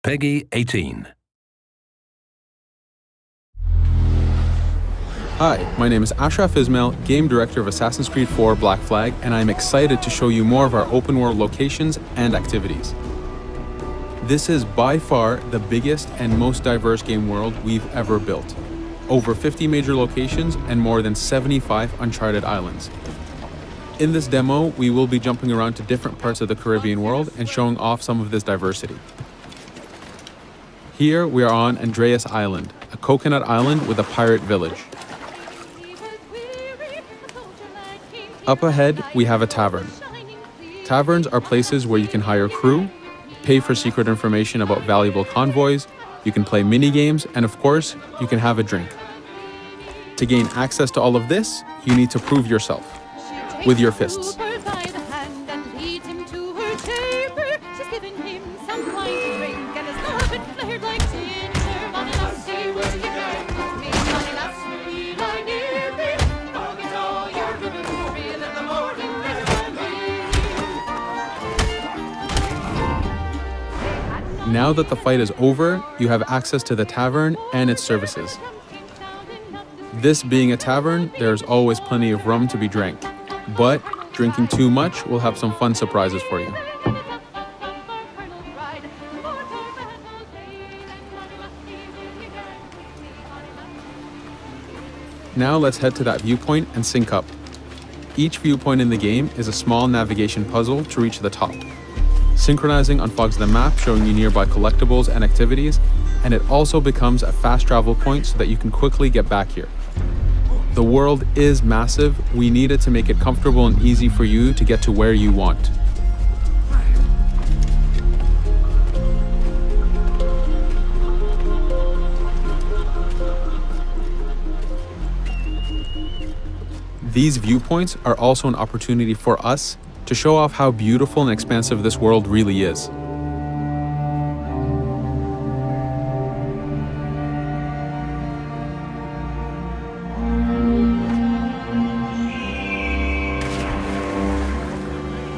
PEGI 18. Hi, my name is Ashraf Ismail, Game Director of Assassin's Creed 4 Black Flag, and I'm excited to show you more of our open world locations and activities. This is by far the biggest and most diverse game world we've ever built. Over 50 major locations and more than 75 uncharted islands. In this demo, we will be jumping around to different parts of the Caribbean world and showing off some of this diversity. Here we are on Andreas Island, a coconut island with a pirate village. Up ahead, we have a tavern. Taverns are places where you can hire crew, pay for secret information about valuable convoys, you can play mini-games, and of course, you can have a drink. To gain access to all of this, you need to prove yourself with your fists. Now that the fight is over, you have access to the tavern and its services. This being a tavern, there's always plenty of rum to be drank, but drinking too much will have some fun surprises for you. Now let's head to that viewpoint and sync up. Each viewpoint in the game is a small navigation puzzle to reach the top. Synchronizing unfogs the map, showing you nearby collectibles and activities, and it also becomes a fast travel point so that you can quickly get back here. The world is massive. We needed to make it comfortable and easy for you to get to where you want. These viewpoints are also an opportunity for us to show off how beautiful and expansive this world really is.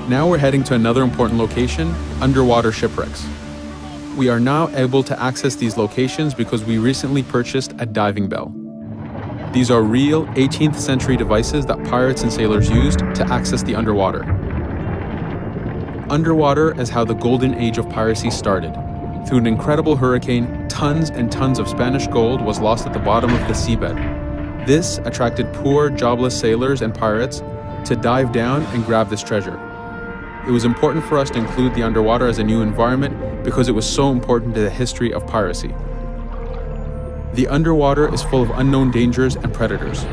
Now we're heading to another important location, underwater shipwrecks. We are now able to access these locations because we recently purchased a diving bell. These are real 18th century devices that pirates and sailors used to access the underwater. Underwater is how the golden age of piracy started. Through an incredible hurricane, tons and tons of Spanish gold was lost at the bottom of the seabed. This attracted poor, jobless sailors and pirates to dive down and grab this treasure. It was important for us to include the underwater as a new environment because it was so important to the history of piracy. The underwater is full of unknown dangers and predators.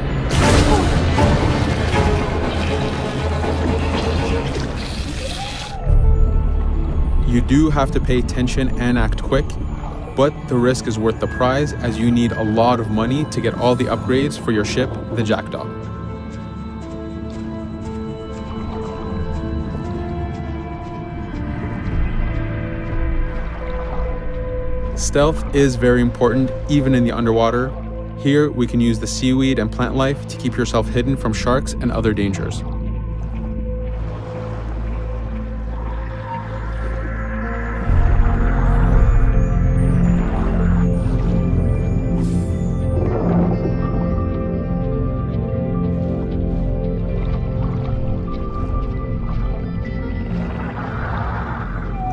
You do have to pay attention and act quick, but the risk is worth the prize as you need a lot of money to get all the upgrades for your ship, the Jackdaw. Stealth is very important, even in the underwater. Here, we can use the seaweed and plant life to keep yourself hidden from sharks and other dangers.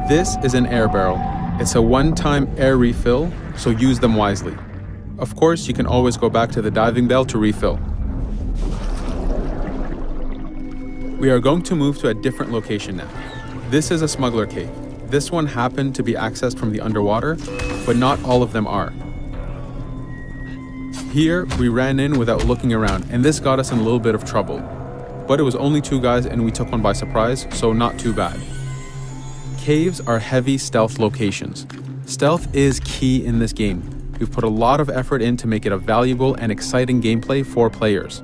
This is an air barrel. It's a one-time air refill, so use them wisely. Of course, you can always go back to the diving bell to refill. We are going to move to a different location now. This is a smuggler cave. This one happened to be accessed from the underwater, but not all of them are. Here, we ran in without looking around, and this got us in a little bit of trouble. But it was only 2 guys and we took one by surprise, so not too bad. Caves are heavy stealth locations. Stealth is key in this game. We've put a lot of effort in to make it a valuable and exciting gameplay for players.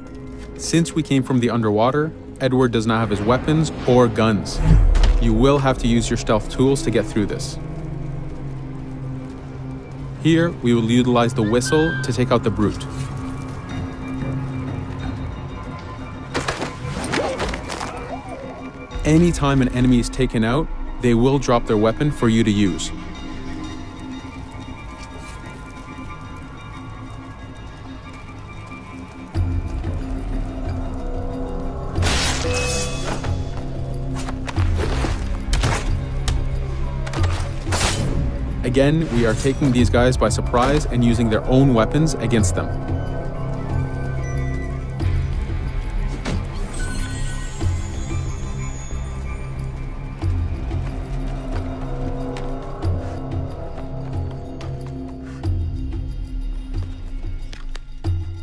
Since we came from the underwater, Edward does not have his weapons or guns. You will have to use your stealth tools to get through this. Here, we will utilize the whistle to take out the brute. Anytime an enemy is taken out, they will drop their weapon for you to use. Again, we are taking these guys by surprise and using their own weapons against them.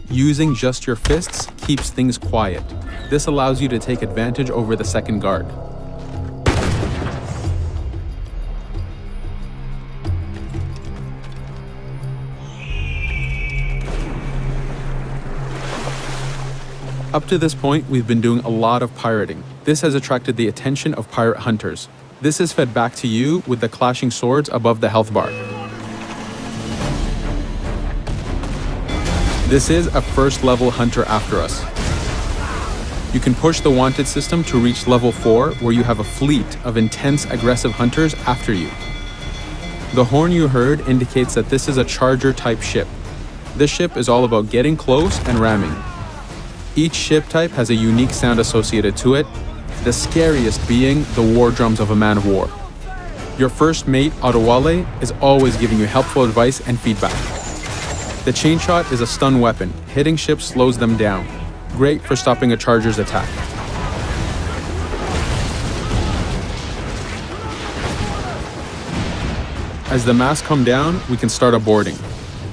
Using just your fists keeps things quiet. This allows you to take advantage over the second guard. Up to this point, we've been doing a lot of pirating. This has attracted the attention of pirate hunters. This is fed back to you with the clashing swords above the health bar. This is a first level hunter after us. You can push the wanted system to reach level 4, where you have a fleet of intense aggressive hunters after you. The horn you heard indicates that this is a charger type ship. This ship is all about getting close and ramming. Each ship type has a unique sound associated to it, the scariest being the war drums of a man of war. Your first mate, Adewale, is always giving you helpful advice and feedback. The chain shot is a stun weapon. Hitting ships slows them down. Great for stopping a charger's attack. As the masts come down, we can start a boarding.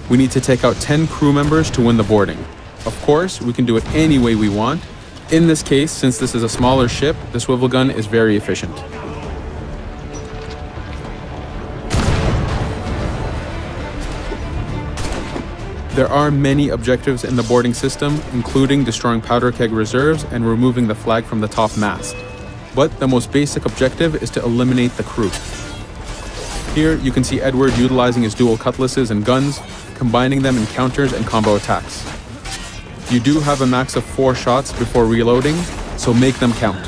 We need to take out 10 crew members to win the boarding. Of course, we can do it any way we want. In this case, since this is a smaller ship, the swivel gun is very efficient. There are many objectives in the boarding system, including destroying powder keg reserves and removing the flag from the top mast. But the most basic objective is to eliminate the crew. Here, you can see Edward utilizing his dual cutlasses and guns, combining them in counters and combo attacks. You do have a max of 4 shots before reloading, so make them count.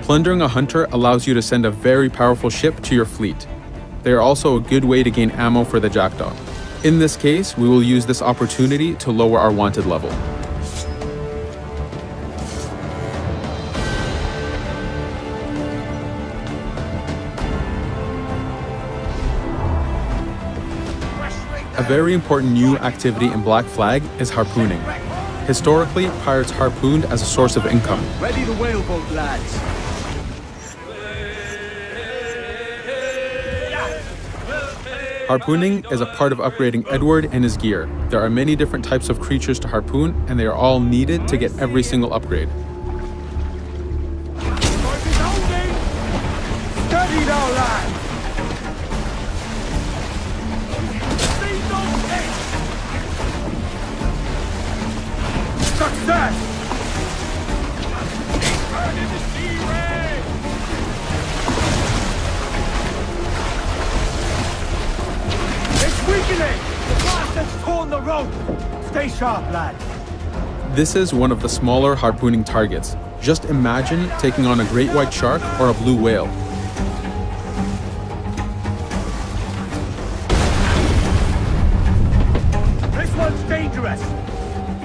Plundering a hunter allows you to send a very powerful ship to your fleet. They are also a good way to gain ammo for the Jackdaw. In this case, we will use this opportunity to lower our wanted level. A very important new activity in Black Flag is harpooning. Historically, pirates harpooned as a source of income. Ready the whaleboat, lads. Harpooning is a part of upgrading Edward and his gear. There are many different types of creatures to harpoon, and they are all needed to get every single upgrade. Steady now, lads. Success! It's weakening! The blast has torn the rope! Stay sharp, lad. This is one of the smaller harpooning targets. Just imagine taking on a great white shark or a blue whale. This one's dangerous!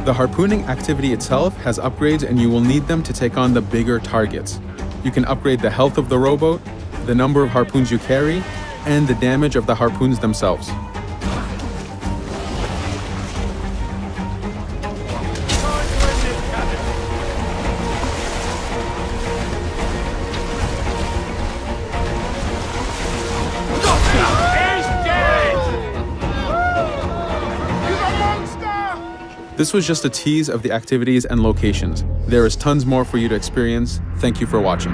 The harpooning activity itself has upgrades, and you will need them to take on the bigger targets. You can upgrade the health of the rowboat, the number of harpoons you carry, and the damage of the harpoons themselves. This was just a tease of the activities and locations. There is tons more for you to experience. Thank you for watching.